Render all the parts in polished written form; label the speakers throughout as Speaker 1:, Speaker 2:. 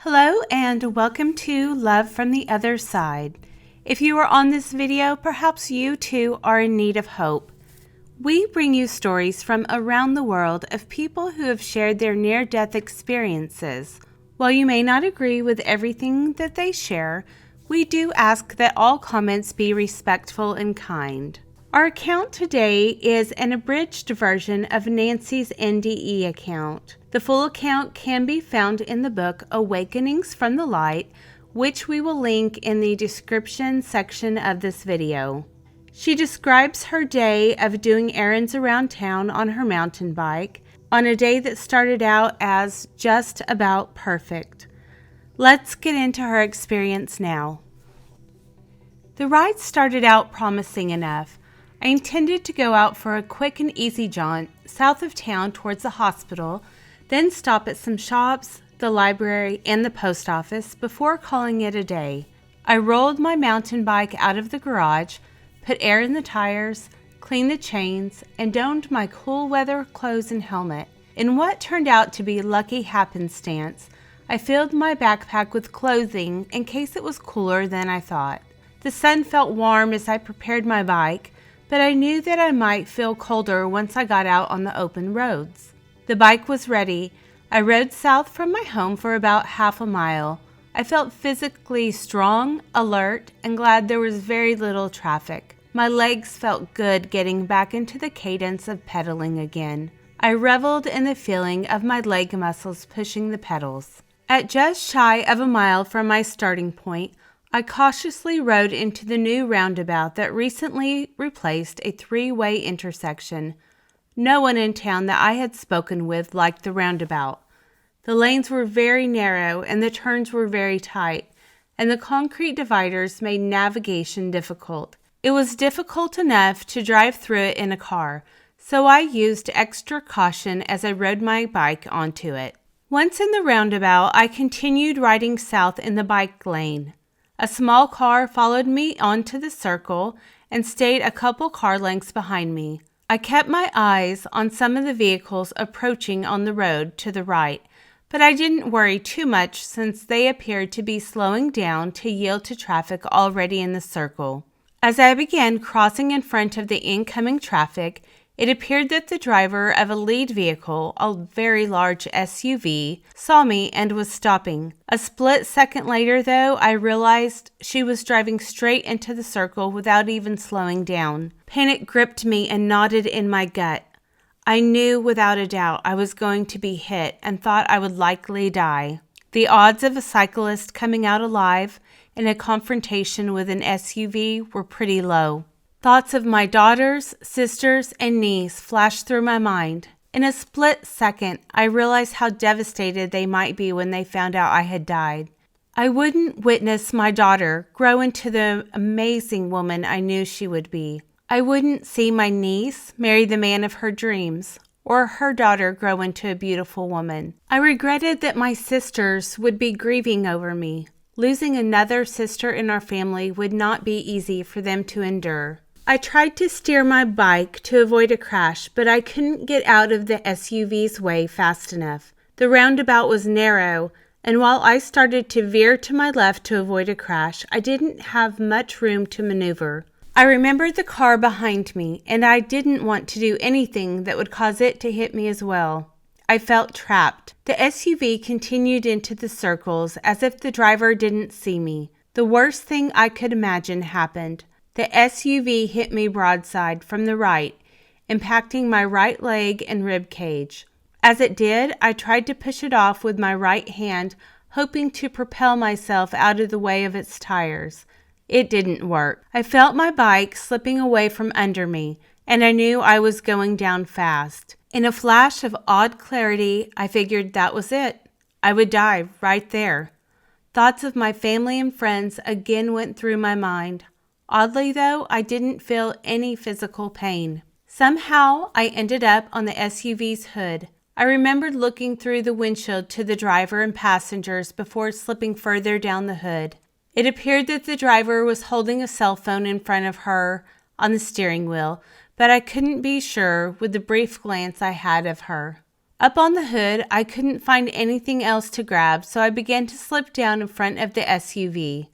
Speaker 1: Hello and welcome to Love from the Other Side. If you are on this video, perhaps you too are in need of hope. We bring you stories from around the world of people who have shared their near-death experiences. While you may not agree with everything that they share, we do ask that all comments be respectful and kind. Our account today is an abridged version of Nancy's NDE account. The full account can be found in the book Awakenings from the Light, which we will link in the description section of this video. She describes her day of doing errands around town on her mountain bike, on a day that started out as just about perfect. Let's get into her experience now. The ride started out promising enough. I intended to go out for a quick and easy jaunt south of town towards the hospital, then stop at some shops, the library, and the post office before calling it a day. I rolled my mountain bike out of the garage, put air in the tires, cleaned the chains, and donned my cool weather clothes and helmet. In what turned out to be lucky happenstance, I filled my backpack with clothing in case it was cooler than I thought. The sun felt warm as I prepared my bike, but I knew that I might feel colder once I got out on the open roads. The bike was ready. I rode south from my home for about half a mile. I felt physically strong, alert, and glad there was very little traffic. My legs felt good getting back into the cadence of pedaling again. I reveled in the feeling of my leg muscles pushing the pedals. At just shy of a mile from my starting point, I cautiously rode into the new roundabout that recently replaced a three-way intersection. No one in town that I had spoken with liked the roundabout. The lanes were very narrow and the turns were very tight, and the concrete dividers made navigation difficult. It was difficult enough to drive through it in a car, so I used extra caution as I rode my bike onto it. Once in the roundabout, I continued riding south in the bike lane. A small car followed me onto the circle and stayed a couple car lengths behind me. I kept my eyes on some of the vehicles approaching on the road to the right, but I didn't worry too much since they appeared to be slowing down to yield to traffic already in the circle. As I began crossing in front of the incoming traffic, it appeared that the driver of a lead vehicle, a very large SUV, saw me and was stopping. A split second later, though, I realized she was driving straight into the circle without even slowing down. Panic gripped me and knotted in my gut. I knew without a doubt I was going to be hit and thought I would likely die. The odds of a cyclist coming out alive in a confrontation with an SUV were pretty low. Thoughts of my daughters, sisters, and niece flashed through my mind. In a split second, I realized how devastated they might be when they found out I had died. I wouldn't witness my daughter grow into the amazing woman I knew she would be. I wouldn't see my niece marry the man of her dreams, or her daughter grow into a beautiful woman. I regretted that my sisters would be grieving over me. Losing another sister in our family would not be easy for them to endure. I tried to steer my bike to avoid a crash, but I couldn't get out of the SUV's way fast enough. The roundabout was narrow, and while I started to veer to my left to avoid a crash, I didn't have much room to maneuver. I remembered the car behind me, and I didn't want to do anything that would cause it to hit me as well. I felt trapped. The SUV continued into the circles as if the driver didn't see me. The worst thing I could imagine happened. The SUV hit me broadside from the right, impacting my right leg and rib cage. As it did, I tried to push it off with my right hand, hoping to propel myself out of the way of its tires. It didn't work. I felt my bike slipping away from under me, and I knew I was going down fast. In a flash of odd clarity, I figured that was it. I would die right there. Thoughts of my family and friends again went through my mind. Oddly, though, I didn't feel any physical pain. Somehow, I ended up on the SUV's hood. I remembered looking through the windshield to the driver and passengers before slipping further down the hood. It appeared that the driver was holding a cell phone in front of her on the steering wheel, but I couldn't be sure with the brief glance I had of her. Up on the hood, I couldn't find anything else to grab, so I began to slip down in front of the SUV.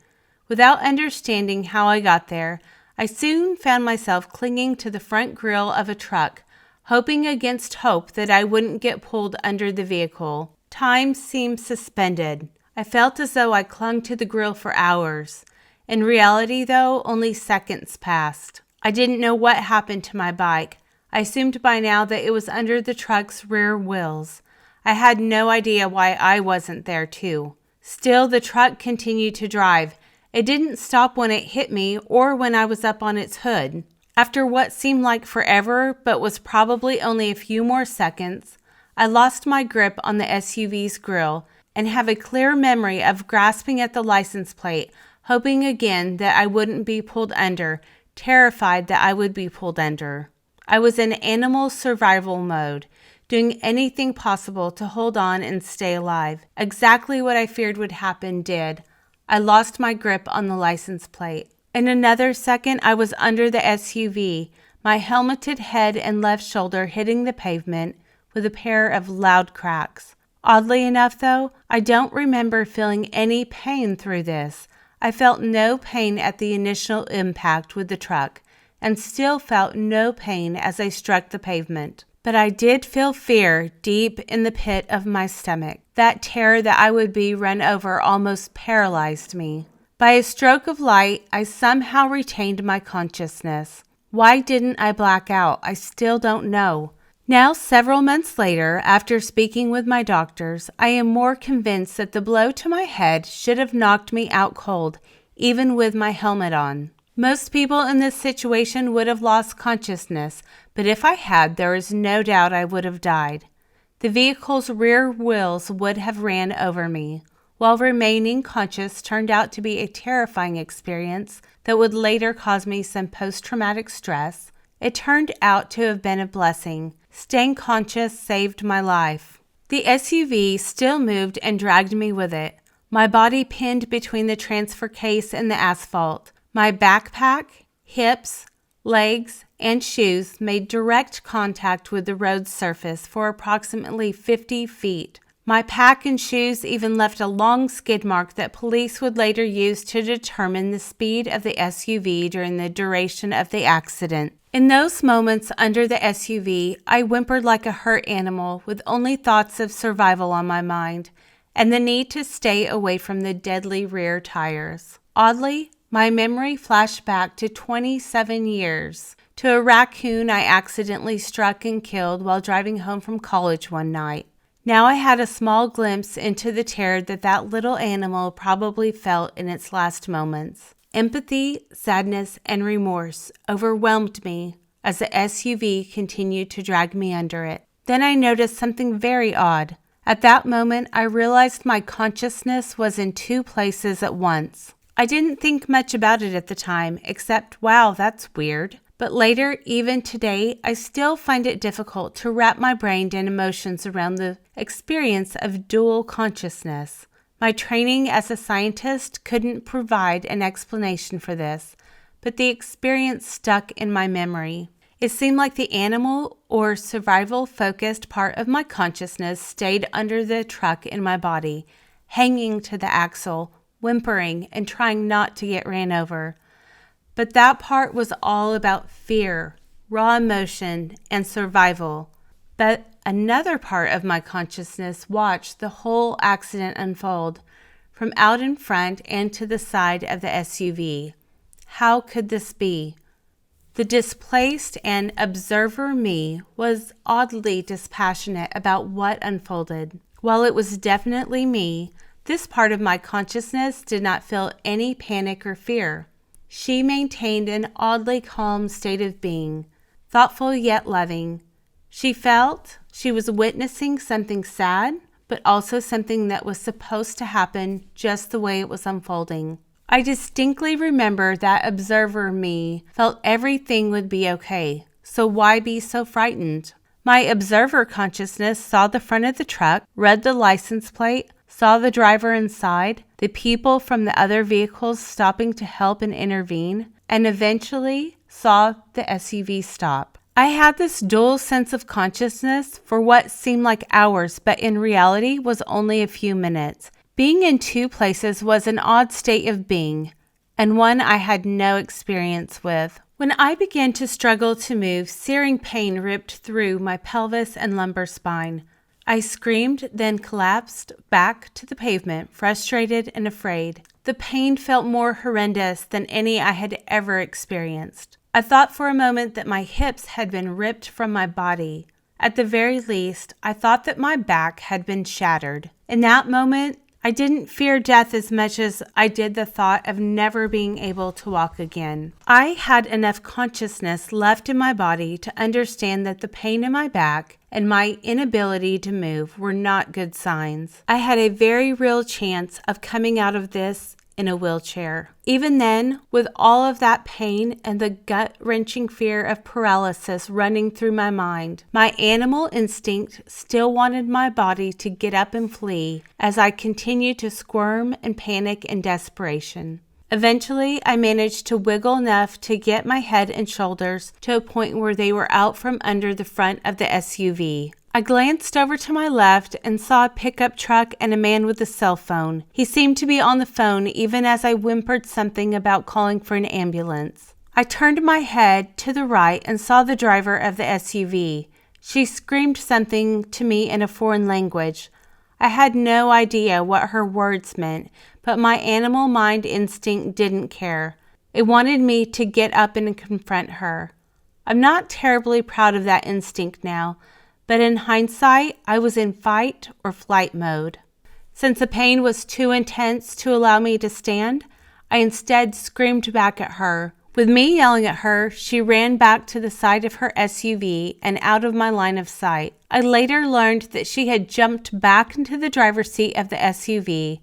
Speaker 1: Without understanding how I got there, I soon found myself clinging to the front grille of a truck, hoping against hope that I wouldn't get pulled under the vehicle. Time seemed suspended. I felt as though I clung to the grille for hours. In reality, though, only seconds passed. I didn't know what happened to my bike. I assumed by now that it was under the truck's rear wheels. I had no idea why I wasn't there, too. Still, the truck continued to drive. It didn't stop when it hit me or when I was up on its hood. After what seemed like forever, but was probably only a few more seconds, I lost my grip on the SUV's grille and have a clear memory of grasping at the license plate, hoping again that I wouldn't be pulled under, terrified that I would be pulled under. I was in animal survival mode, doing anything possible to hold on and stay alive. Exactly what I feared would happen did. I lost my grip on the license plate. In another second, I was under the SUV, my helmeted head and left shoulder hitting the pavement with a pair of loud cracks. Oddly enough, though, I don't remember feeling any pain through this. I felt no pain at the initial impact with the truck, and still felt no pain as I struck the pavement. But I did feel fear deep in the pit of my stomach. That terror that I would be run over almost paralyzed me. By a stroke of light, I somehow retained my consciousness. Why didn't I black out? I still don't know. Now, several months later, after speaking with my doctors, I am more convinced that the blow to my head should have knocked me out cold, even with my helmet on. Most people in this situation would have lost consciousness, but if I had, there is no doubt I would have died. The vehicle's rear wheels would have ran over me. While remaining conscious turned out to be a terrifying experience that would later cause me some post-traumatic stress, it turned out to have been a blessing. Staying conscious saved my life. The SUV still moved and dragged me with it, my body pinned between the transfer case and the asphalt. My backpack, hips, legs, and shoes made direct contact with the road surface for approximately 50 feet. My pack and shoes even left a long skid mark that police would later use to determine the speed of the SUV during the duration of the accident. In those moments under the SUV, I whimpered like a hurt animal with only thoughts of survival on my mind and the need to stay away from the deadly rear tires. Oddly, my memory flashed back to 27 years, to a raccoon I accidentally struck and killed while driving home from college one night. Now I had a small glimpse into the terror that little animal probably felt in its last moments. Empathy, sadness, and remorse overwhelmed me as the SUV continued to drag me under it. Then I noticed something very odd. At that moment, I realized my consciousness was in two places at once. I didn't think much about it at the time, except, wow, that's weird. But later, even today, I still find it difficult to wrap my brain and emotions around the experience of dual consciousness. My training as a scientist couldn't provide an explanation for this, but the experience stuck in my memory. It seemed like the animal or survival-focused part of my consciousness stayed under the truck in my body, hanging to the axle, whimpering and trying not to get ran over. But that part was all about fear, raw emotion, and survival. But another part of my consciousness watched the whole accident unfold, from out in front and to the side of the SUV. How could this be? The displaced and observer me was oddly dispassionate about what unfolded. While it was definitely me, this part of my consciousness did not feel any panic or fear. She maintained an oddly calm state of being, thoughtful yet loving. She felt she was witnessing something sad, but also something that was supposed to happen just the way it was unfolding. I distinctly remember that observer me felt everything would be okay, so why be so frightened? My observer consciousness saw the front of the truck, read the license plate, saw the driver inside, the people from the other vehicles stopping to help and intervene, and eventually saw the SUV stop. I had this dual sense of consciousness for what seemed like hours, but in reality was only a few minutes. Being in two places was an odd state of being, and one I had no experience with. When I began to struggle to move, searing pain ripped through my pelvis and lumbar spine. I screamed, then collapsed back to the pavement, frustrated and afraid. The pain felt more horrendous than any I had ever experienced. I thought for a moment that my hips had been ripped from my body. At the very least, I thought that my back had been shattered. In that moment, I didn't fear death as much as I did the thought of never being able to walk again. I had enough consciousness left in my body to understand that the pain in my back and my inability to move were not good signs. I had a very real chance of coming out of this in a wheelchair. Even then, with all of that pain and the gut-wrenching fear of paralysis running through my mind, my animal instinct still wanted my body to get up and flee as I continued to squirm and panic in desperation. Eventually, I managed to wiggle enough to get my head and shoulders to a point where they were out from under the front of the SUV. I glanced over to my left and saw a pickup truck and a man with a cell phone. He seemed to be on the phone even as I whimpered something about calling for an ambulance. I turned my head to the right and saw the driver of the SUV. She screamed something to me in a foreign language. I had no idea what her words meant, but my animal mind instinct didn't care. It wanted me to get up and confront her. I'm not terribly proud of that instinct now, but in hindsight, I was in fight or flight mode. Since the pain was too intense to allow me to stand, I instead screamed back at her. With me yelling at her, she ran back to the side of her SUV and out of my line of sight. I later learned that she had jumped back into the driver's seat of the SUV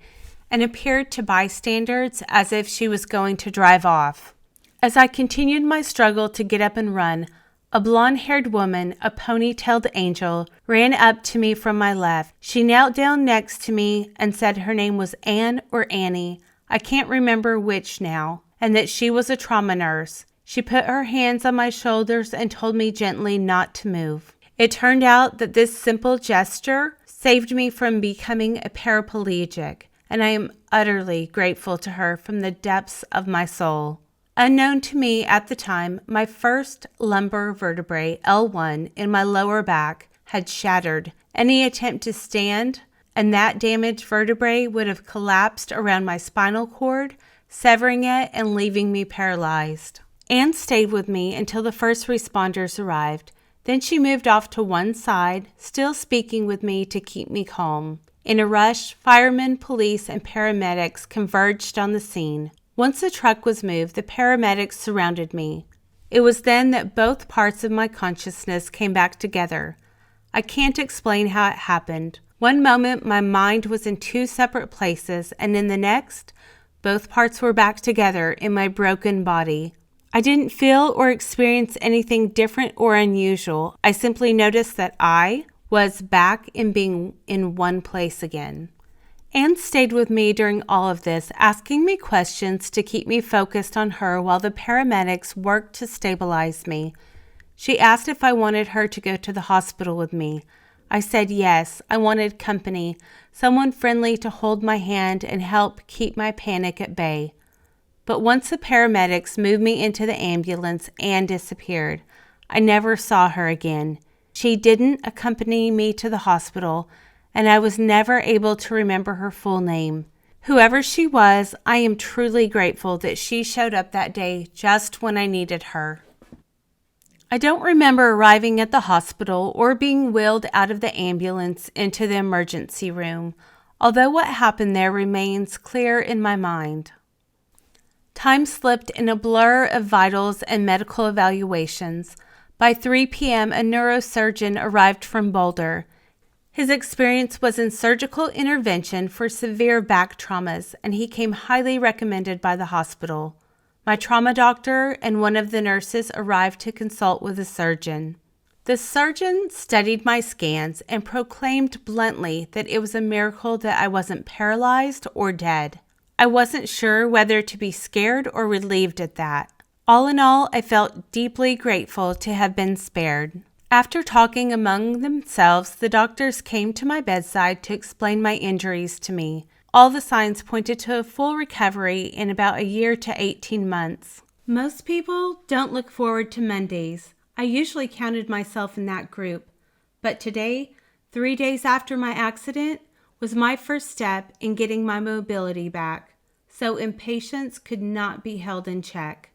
Speaker 1: and appeared to bystanders as if she was going to drive off. As I continued my struggle to get up and run, a blonde-haired woman, a ponytailed angel, ran up to me from my left. She knelt down next to me and said her name was Anne or Annie, I can't remember which now, and that she was a trauma nurse. She put her hands on my shoulders and told me gently not to move. It turned out that this simple gesture saved me from becoming a paraplegic, and I am utterly grateful to her from the depths of my soul. Unknown to me at the time, my first lumbar vertebrae, L1, in my lower back had shattered. Any attempt to stand, and that damaged vertebrae would have collapsed around my spinal cord, severing it and leaving me paralyzed. Anne stayed with me until the first responders arrived. Then she moved off to one side, still speaking with me to keep me calm. In a rush, firemen, police, and paramedics converged on the scene. Once the truck was moved, the paramedics surrounded me. It was then that both parts of my consciousness came back together. I can't explain how it happened. One moment, my mind was in two separate places, and in the next, both parts were back together in my broken body. I didn't feel or experience anything different or unusual. I simply noticed that I was back in being in one place again. Anne stayed with me during all of this, asking me questions to keep me focused on her while the paramedics worked to stabilize me. She asked if I wanted her to go to the hospital with me. I said yes, I wanted company, someone friendly to hold my hand and help keep my panic at bay. But once the paramedics moved me into the ambulance, Anne disappeared. I never saw her again. She didn't accompany me to the hospital, and I was never able to remember her full name. Whoever she was, I am truly grateful that she showed up that day just when I needed her. I don't remember arriving at the hospital or being wheeled out of the ambulance into the emergency room, although what happened there remains clear in my mind. Time slipped in a blur of vitals and medical evaluations. By 3 p.m., a neurosurgeon arrived from Boulder. His experience was in surgical intervention for severe back traumas, and he came highly recommended by the hospital. My trauma doctor and one of the nurses arrived to consult with the surgeon. The surgeon studied my scans and proclaimed bluntly that it was a miracle that I wasn't paralyzed or dead. I wasn't sure whether to be scared or relieved at that. All in all, I felt deeply grateful to have been spared. After talking among themselves, the doctors came to my bedside to explain my injuries to me. All the signs pointed to a full recovery in about a year to 18 months. Most people don't look forward to Mondays. I usually counted myself in that group. But today, 3 days after my accident, was my first step in getting my mobility back. So impatience could not be held in check.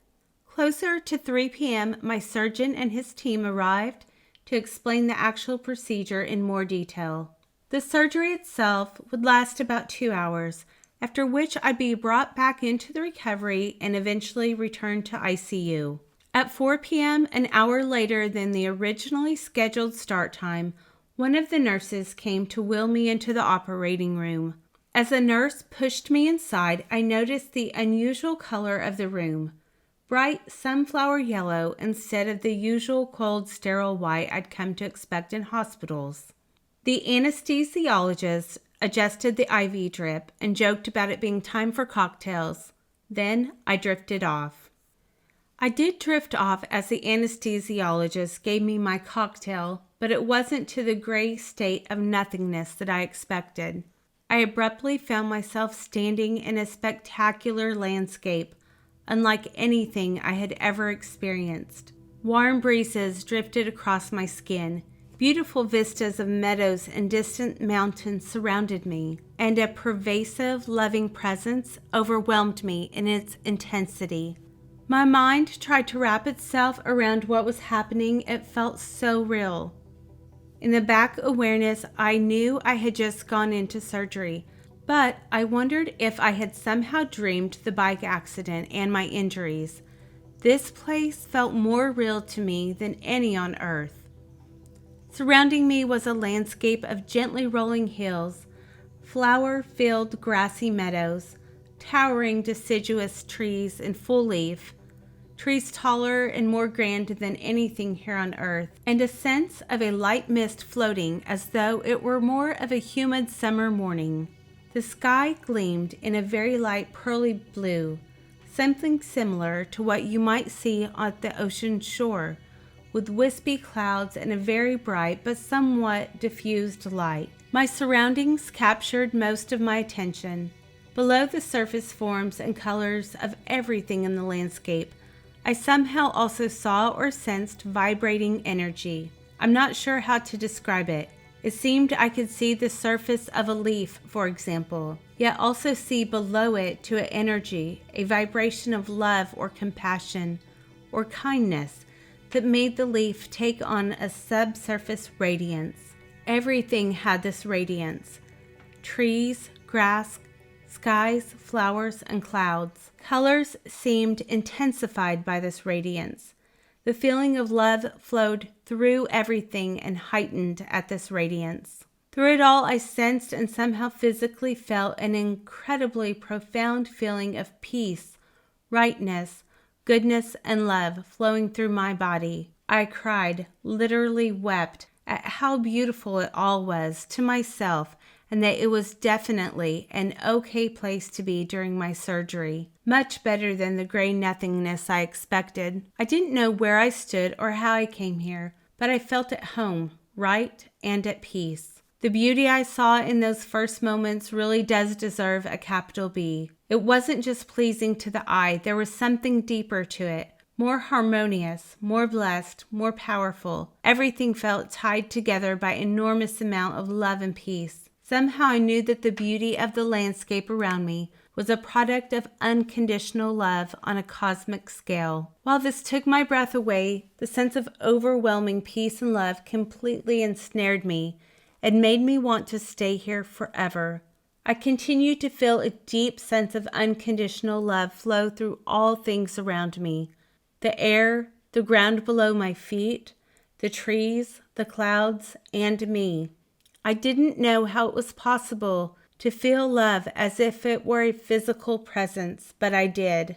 Speaker 1: Closer to 3 p.m., my surgeon and his team arrived to explain the actual procedure in more detail. The surgery itself would last about 2 hours, after which I'd be brought back into the recovery and eventually returned to ICU. At 4 p.m., an hour later than the originally scheduled start time, one of the nurses came to wheel me into the operating room. As the nurse pushed me inside, I noticed the unusual color of the room. Bright sunflower yellow instead of the usual cold, sterile white I'd come to expect in hospitals. The anesthesiologist adjusted the IV drip and joked about it being time for cocktails. Then I drifted off. I did drift off as the anesthesiologist gave me my cocktail, but it wasn't to the gray state of nothingness that I expected. I abruptly found myself standing in a spectacular landscape, unlike anything I had ever experienced. Warm breezes drifted across my skin. Beautiful vistas of meadows and distant mountains surrounded me, and a pervasive, loving presence overwhelmed me in its intensity. My mind tried to wrap itself around what was happening. It felt so real. In the back awareness, I knew I had just gone into surgery, but I wondered if I had somehow dreamed the bike accident and my injuries. This place felt more real to me than any on earth. Surrounding me was a landscape of gently rolling hills, flower-filled grassy meadows, towering deciduous trees in full leaf, trees taller and more grand than anything here on earth, and a sense of a light mist floating as though it were more of a humid summer morning. The sky gleamed in a very light pearly blue, something similar to what you might see on the ocean shore, with wispy clouds and a very bright but somewhat diffused light. My surroundings captured most of my attention. Below the surface forms and colors of everything in the landscape, I somehow also saw or sensed vibrating energy. I'm not sure how to describe it. It seemed I could see the surface of a leaf, for example, yet also see below it to an energy, a vibration of love or compassion or kindness that made the leaf take on a subsurface radiance. Everything had this radiance. Trees, grass, skies, flowers, and clouds. Colors seemed intensified by this radiance. The feeling of love flowed through everything and heightened at this radiance. Through it all, I sensed and somehow physically felt an incredibly profound feeling of peace, rightness, goodness, and love flowing through my body. I cried, literally wept, at how beautiful it all was to myself, and that it was definitely an okay place to be during my surgery. Much better than the gray nothingness I expected. I didn't know where I stood or how I came here, but I felt at home, right, and at peace. The beauty I saw in those first moments really does deserve a capital B. It wasn't just pleasing to the eye, there was something deeper to it. More harmonious, more blessed, more powerful. Everything felt tied together by an enormous amount of love and peace. Somehow I knew that the beauty of the landscape around me was a product of unconditional love on a cosmic scale. While this took my breath away, the sense of overwhelming peace and love completely ensnared me and made me want to stay here forever. I continued to feel a deep sense of unconditional love flow through all things around me. The air, the ground below my feet, the trees, the clouds, and me. I didn't know how it was possible to feel love as if it were a physical presence, but I did.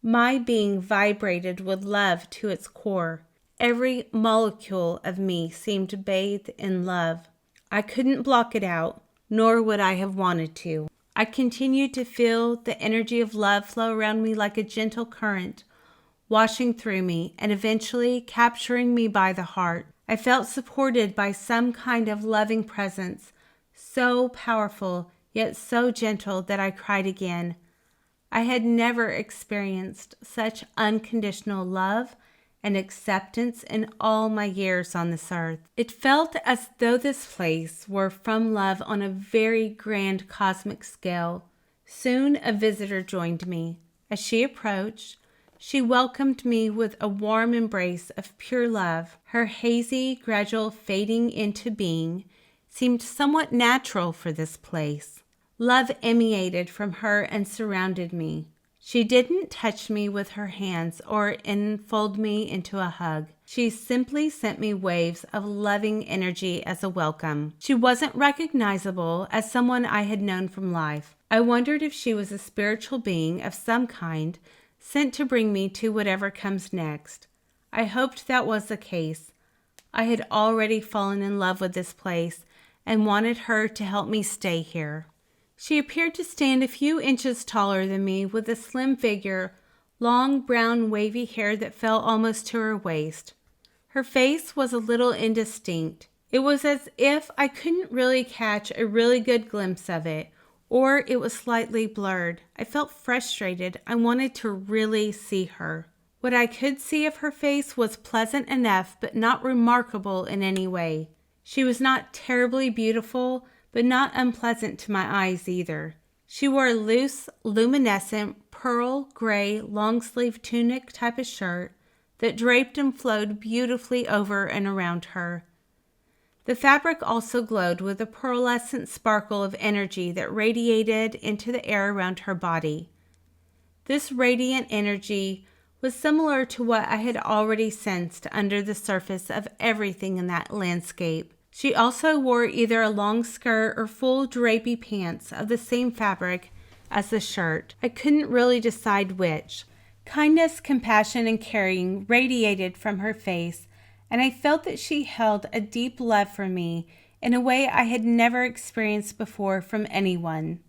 Speaker 1: My being vibrated with love to its core. Every molecule of me seemed bathed in love. I couldn't block it out, nor would I have wanted to. I continued to feel the energy of love flow around me like a gentle current, washing through me and eventually capturing me by the heart. I felt supported by some kind of loving presence, so powerful yet so gentle that I cried again. I had never experienced such unconditional love and acceptance in all my years on this earth. It felt as though this place were from love on a very grand cosmic scale. Soon a visitor joined me. As she approached, she welcomed me with a warm embrace of pure love. Her hazy, gradual fading into being seemed somewhat natural for this place. Love emanated from her and surrounded me. She didn't touch me with her hands or enfold me into a hug. She simply sent me waves of loving energy as a welcome. She wasn't recognizable as someone I had known from life. I wondered if she was a spiritual being of some kind sent to bring me to whatever comes next. I hoped that was the case. I had already fallen in love with this place and wanted her to help me stay here. She appeared to stand a few inches taller than me with a slim figure, long brown wavy hair that fell almost to her waist. Her face was a little indistinct. It was as if I couldn't really catch a really good glimpse of it, or it was slightly blurred. I felt frustrated. I wanted to really see her. What I could see of her face was pleasant enough, but not remarkable in any way. She was not terribly beautiful, but not unpleasant to my eyes either. She wore a loose, luminescent, pearl gray, long-sleeved tunic type of shirt that draped and flowed beautifully over and around her. The fabric also glowed with a pearlescent sparkle of energy that radiated into the air around her body. This radiant energy was similar to what I had already sensed under the surface of everything in that landscape. She also wore either a long skirt or full drapey pants of the same fabric as the shirt. I couldn't really decide which. Kindness, compassion, and caring radiated from her face, and I felt that she held a deep love for me in a way I had never experienced before from anyone.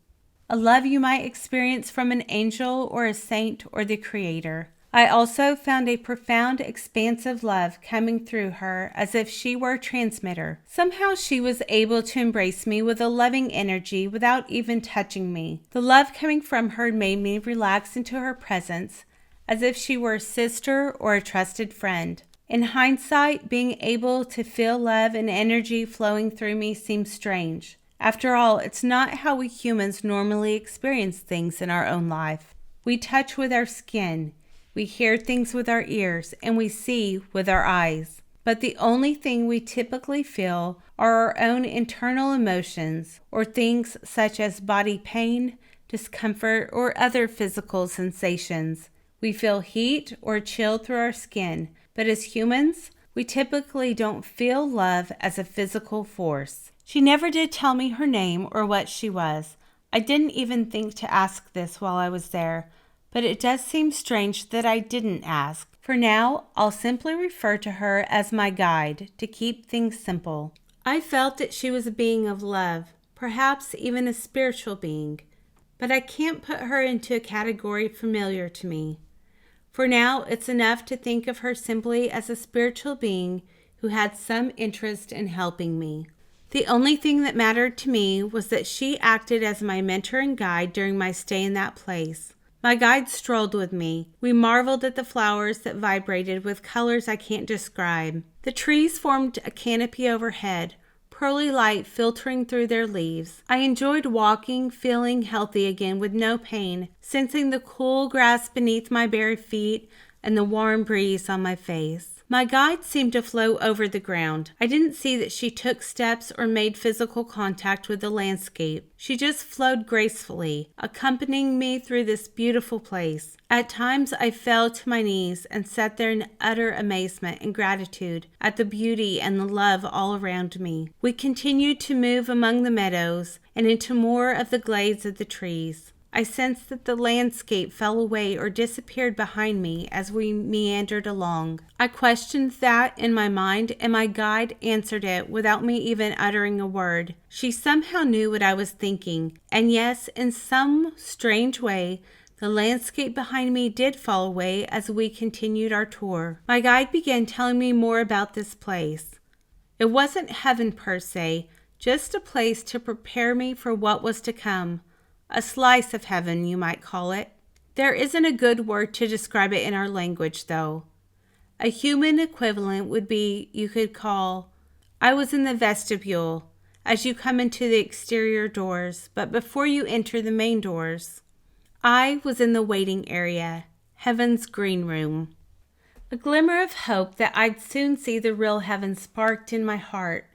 Speaker 1: A love you might experience from an angel or a saint or the Creator. I also found a profound, expansive love coming through her as if she were a transmitter. Somehow she was able to embrace me with a loving energy without even touching me. The love coming from her made me relax into her presence as if she were a sister or a trusted friend. In hindsight, being able to feel love and energy flowing through me seems strange. After all, it's not how we humans normally experience things in our own life. We touch with our skin. We hear things with our ears, and we see with our eyes. But the only thing we typically feel are our own internal emotions, or things such as body pain, discomfort, or other physical sensations. We feel heat or chill through our skin, but as humans, we typically don't feel love as a physical force. She never did tell me her name or what she was. I didn't even think to ask this while I was there. But it does seem strange that I didn't ask. For now, I'll simply refer to her as my guide to keep things simple. I felt that she was a being of love, perhaps even a spiritual being, but I can't put her into a category familiar to me. For now, it's enough to think of her simply as a spiritual being who had some interest in helping me. The only thing that mattered to me was that she acted as my mentor and guide during my stay in that place. My guide strolled with me. We marveled at the flowers that vibrated with colors I can't describe. The trees formed a canopy overhead, pearly light filtering through their leaves. I enjoyed walking, feeling healthy again with no pain, sensing the cool grass beneath my bare feet and the warm breeze on my face. My guide seemed to flow over the ground. I didn't see that she took steps or made physical contact with the landscape. She just flowed gracefully, accompanying me through this beautiful place. At times I fell to my knees and sat there in utter amazement and gratitude at the beauty and the love all around me. We continued to move among the meadows and into more of the glades of the trees. I sensed that the landscape fell away or disappeared behind me as we meandered along. I questioned that in my mind, and my guide answered it without me even uttering a word. She somehow knew what I was thinking, and yes, in some strange way, The landscape behind me did fall away as we continued our tour. My guide began telling me more about this place. It wasn't heaven per se, just a place to prepare me for what was to come. A slice of heaven, you might call it. There isn't a good word to describe it in our language, though. A human equivalent would be, you could call, I was in the vestibule, as you come into the exterior doors, but before you enter the main doors. I was in the waiting area, heaven's green room. A glimmer of hope that I'd soon see the real heaven sparked in my heart.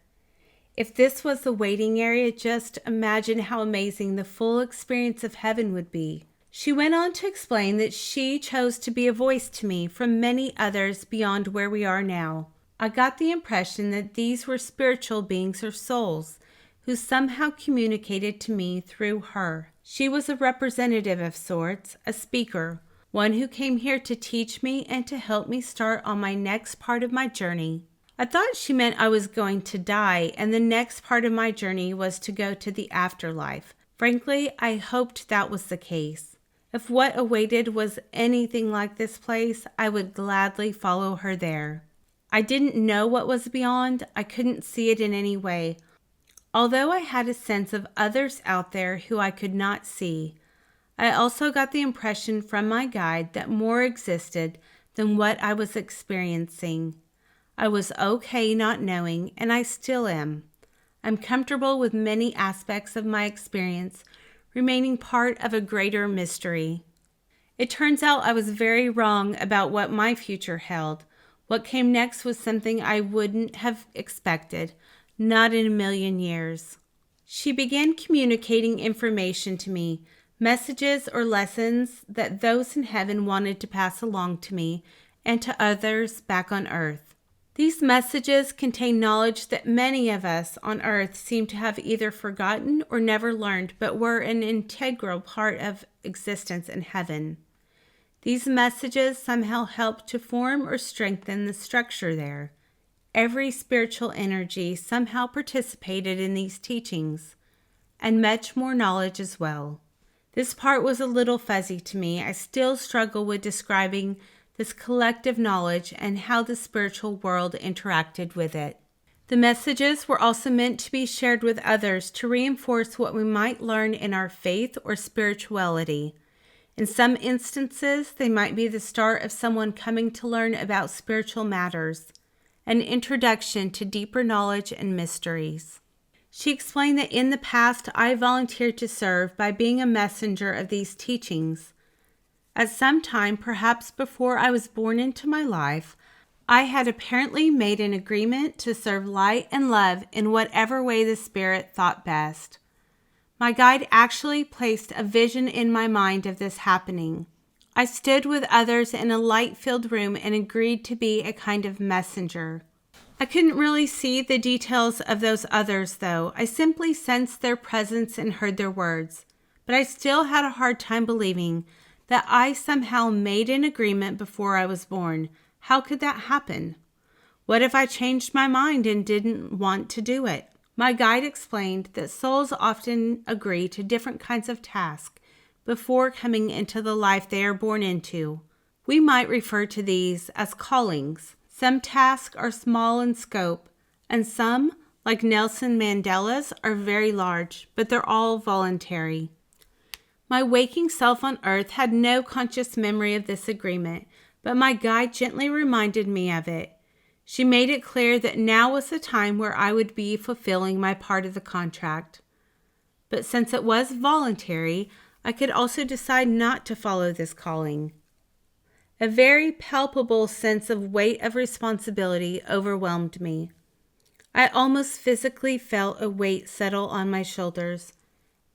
Speaker 1: If this was the waiting area, just imagine how amazing the full experience of heaven would be. She went on to explain that she chose to be a voice to me from many others beyond where we are now. I got the impression that these were spiritual beings or souls who somehow communicated to me through her. She was a representative of sorts, a speaker, one who came here to teach me and to help me start on my next part of my journey. I thought she meant I was going to die, and the next part of my journey was to go to the afterlife. Frankly, I hoped that was the case. If what awaited was anything like this place, I would gladly follow her there. I didn't know what was beyond. I couldn't see it in any way. Although I had a sense of others out there who I could not see, I also got the impression from my guide that more existed than what I was experiencing. I was okay not knowing, and I still am. I'm comfortable with many aspects of my experience remaining part of a greater mystery. It turns out I was very wrong about what my future held. What came next was something I wouldn't have expected, not in a million years. She began communicating information to me, messages or lessons that those in heaven wanted to pass along to me and to others back on earth. These messages contain knowledge that many of us on earth seem to have either forgotten or never learned, but were an integral part of existence in heaven. These messages somehow help to form or strengthen the structure there. Every spiritual energy somehow participated in these teachings, and much more knowledge as well. This part was a little fuzzy to me. I still struggle with describing this collective knowledge and how the spiritual world interacted with it. The messages were also meant to be shared with others to reinforce what we might learn in our faith or spirituality. In some instances, they might be the start of someone coming to learn about spiritual matters, an introduction to deeper knowledge and mysteries. She explained that in the past, I volunteered to serve by being a messenger of these teachings. At some time, perhaps before I was born into my life, I had apparently made an agreement to serve light and love in whatever way the Spirit thought best. My guide actually placed a vision in my mind of this happening. I stood with others in a light-filled room and agreed to be a kind of messenger. I couldn't really see the details of those others, though. I simply sensed their presence and heard their words. But I still had a hard time believing that I somehow made an agreement before I was born. How could that happen? What if I changed my mind and didn't want to do it? My guide explained that souls often agree to different kinds of tasks before coming into the life they are born into. We might refer to these as callings. Some tasks are small in scope, and some, like Nelson Mandela's, are very large, but they're all voluntary. My waking self on earth had no conscious memory of this agreement, but my guide gently reminded me of it. She made it clear that now was the time where I would be fulfilling my part of the contract. But since it was voluntary, I could also decide not to follow this calling. A very palpable sense of weight of responsibility overwhelmed me. I almost physically felt a weight settle on my shoulders,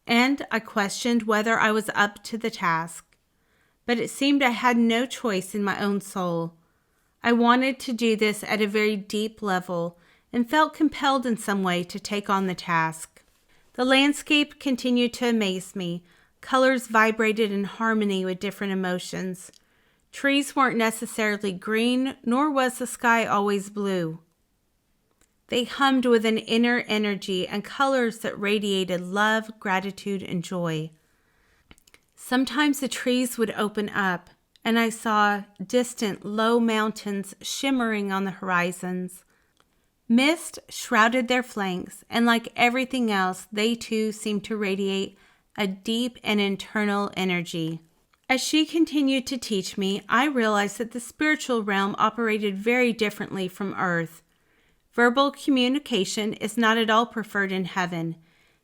Speaker 1: and I questioned whether I was up to the task. But it seemed I had no choice in my own soul. I wanted to do this at a very deep level and felt compelled in some way to take on the task. The landscape continued to amaze me. Colors vibrated in harmony with different emotions. Trees weren't necessarily green, nor was the sky always blue. They hummed with an inner energy and colors that radiated love, gratitude, and joy. Sometimes the trees would open up, and I saw distant, low mountains shimmering on the horizons. Mist shrouded their flanks, and like everything else, they too seemed to radiate a deep and internal energy. As she continued to teach me, I realized that the spiritual realm operated very differently from Earth. Verbal communication is not at all preferred in heaven.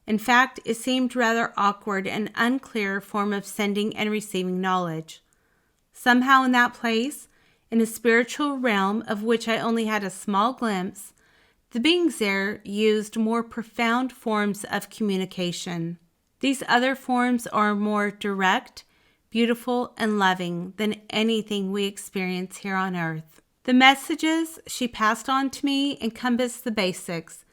Speaker 1: In fact, it seemed rather awkward and unclear form of sending and receiving knowledge. Somehow in that place, in a spiritual realm of which I only had a small glimpse, the beings there used more profound forms of communication. These other forms are more direct, beautiful, and loving than anything we experience here on Earth. The messages she passed on to me encompass the basics.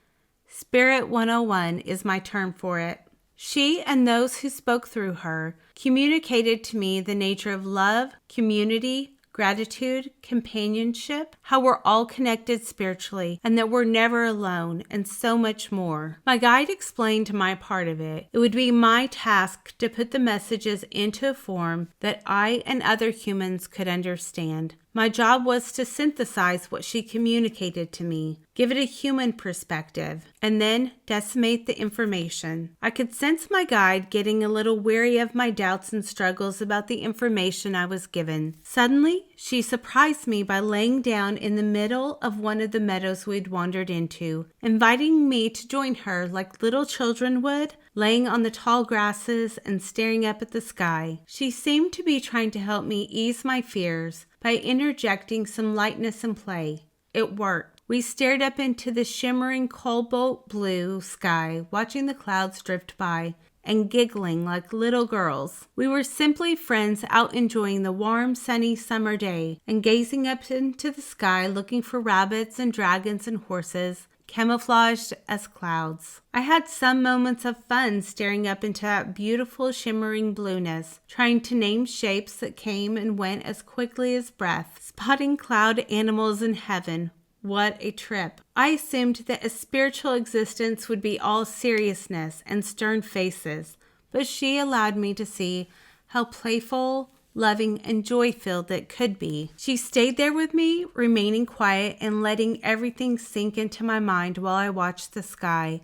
Speaker 1: Spirit 101 is my term for it. She and those who spoke through her communicated to me the nature of love, community, gratitude, companionship, how we're all connected spiritually, and that we're never alone, and so much more. My guide explained my part of it. It would be my task to put the messages into a form that I and other humans could understand. My job was to synthesize what she communicated to me, give it a human perspective, and then decimate the information. I could sense my guide getting a little weary of my doubts and struggles about the information I was given. Suddenly, she surprised me by laying down in the middle of one of the meadows we'd wandered into, inviting me to join her like little children would, laying on the tall grasses and staring up at the sky. She seemed to be trying to help me ease my fears by interjecting some lightness and play. It worked. We stared up into the shimmering cobalt blue sky, watching the clouds drift by and giggling like little girls. We were simply friends out enjoying the warm, sunny summer day and gazing up into the sky looking for rabbits and dragons and horses, camouflaged as clouds. I had some moments of fun staring up into that beautiful shimmering blueness, trying to name shapes that came and went as quickly as breath, spotting cloud animals in heaven. What a trip. I assumed that a spiritual existence would be all seriousness and stern faces, but she allowed me to see how playful, loving, and joy-filled it could be. She stayed there with me, remaining quiet and letting everything sink into my mind while I watched the sky.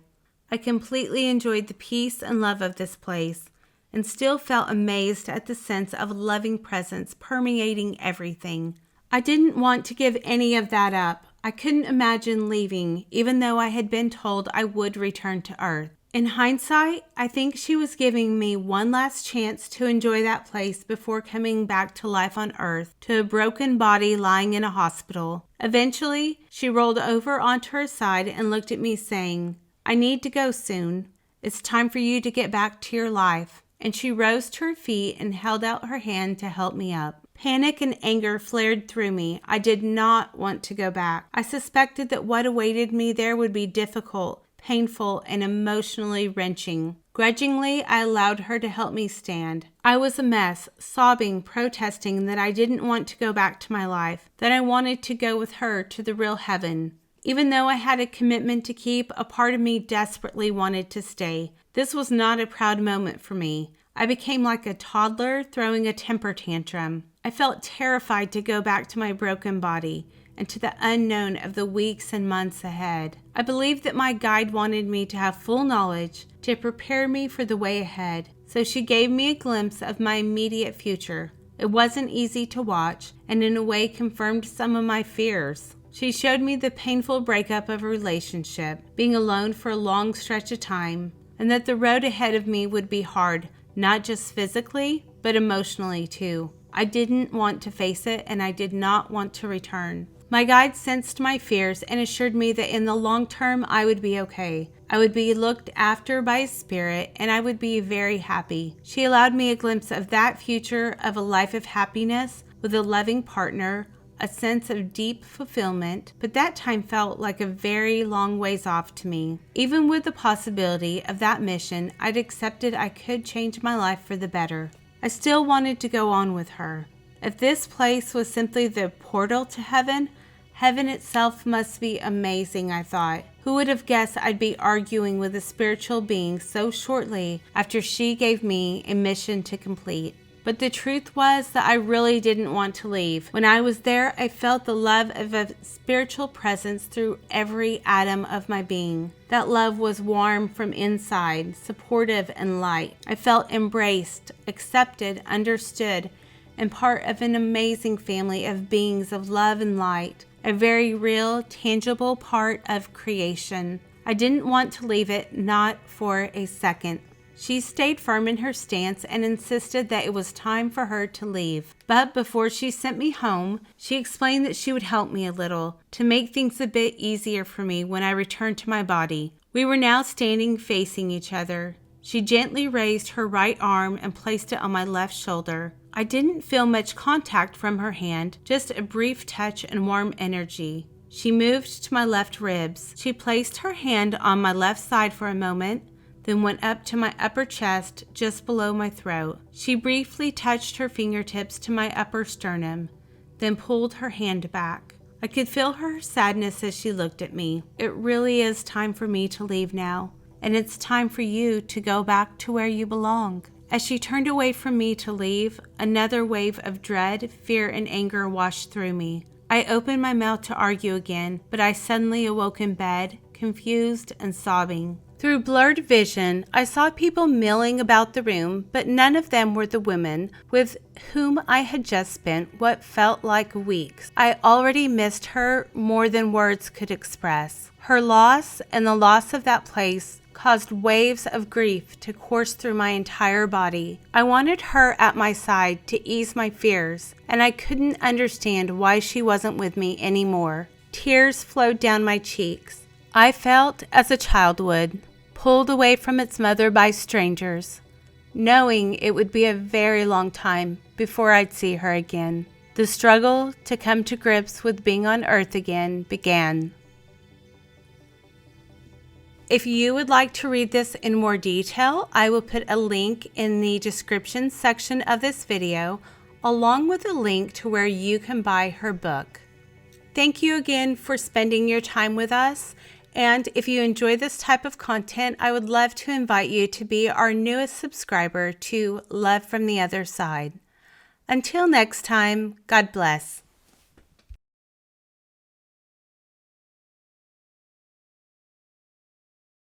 Speaker 1: I completely enjoyed the peace and love of this place, and still felt amazed at the sense of a loving presence permeating everything. I didn't want to give any of that up. I couldn't imagine leaving, even though I had been told I would return to Earth. In hindsight, I think she was giving me one last chance to enjoy that place before coming back to life on Earth, to a broken body lying in a hospital. Eventually, she rolled over onto her side and looked at me saying, "I need to go soon. It's time for you to get back to your life." And she rose to her feet and held out her hand to help me up. Panic and anger flared through me. I did not want to go back. I suspected that what awaited me there would be difficult, painful, and emotionally wrenching. Grudgingly, I allowed her to help me stand. I was a mess, sobbing, protesting that I didn't want to go back to my life, that I wanted to go with her to the real heaven. Even though I had a commitment to keep, a part of me desperately wanted to stay. This was not a proud moment for me. I became like a toddler throwing a temper tantrum. I felt terrified to go back to my broken body and to the unknown of the weeks and months ahead. I believed that my guide wanted me to have full knowledge to prepare me for the way ahead, so she gave me a glimpse of my immediate future. It wasn't easy to watch, and in a way confirmed some of my fears. She showed me the painful breakup of a relationship, being alone for a long stretch of time, and that the road ahead of me would be hard, not just physically, but emotionally too. I didn't want to face it, and I did not want to return. My guide sensed my fears and assured me that in the long term I would be okay. I would be looked after by a spirit, and I would be very happy. She allowed me a glimpse of that future of a life of happiness with a loving partner, a sense of deep fulfillment, but that time felt like a very long ways off to me. Even with the possibility of that mission, I'd accepted I could change my life for the better. I still wanted to go on with her. If this place was simply the portal to heaven, Heaven itself must be amazing, I thought. Who would have guessed I'd be arguing with a spiritual being so shortly after she gave me a mission to complete? But the truth was that I really didn't want to leave. When I was there, I felt the love of a spiritual presence through every atom of my being. That love was warm from inside, supportive and light. I felt embraced, accepted, understood, and part of an amazing family of beings of love and light, a very real, tangible part of creation. I didn't want to leave it, not for a second. She stayed firm in her stance and insisted that it was time for her to leave. But before she sent me home, she explained that she would help me a little to make things a bit easier for me when I returned to my body. We were now standing facing each other. She gently raised her right arm and placed it on my left shoulder. I didn't feel much contact from her hand, just a brief touch and warm energy. She moved to my left ribs. She placed her hand on my left side for a moment, then went up to my upper chest just below my throat. She briefly touched her fingertips to my upper sternum, then pulled her hand back. I could feel her sadness as she looked at me. It really is time for me to leave now, and it's time for you to go back to where you belong. As she turned away from me to leave, another wave of dread, fear, and anger washed through me. I opened my mouth to argue again, but I suddenly awoke in bed, confused and sobbing. Through blurred vision, I saw people milling about the room, but none of them were the women with whom I had just spent what felt like weeks. I already missed her more than words could express. Her loss and the loss of that place caused waves of grief to course through my entire body. I wanted her at my side to ease my fears, and I couldn't understand why she wasn't with me anymore. Tears flowed down my cheeks. I felt as a child would, pulled away from its mother by strangers, knowing it would be a very long time before I'd see her again. The struggle to come to grips with being on Earth again began. If you would like to read this in more detail, I will put a link in the description section of this video, along with a link to where you can buy her book. Thank you again for spending your time with us. And if you enjoy this type of content, I would love to invite you to be our newest subscriber to Love from the Other Side. Until next time, God bless.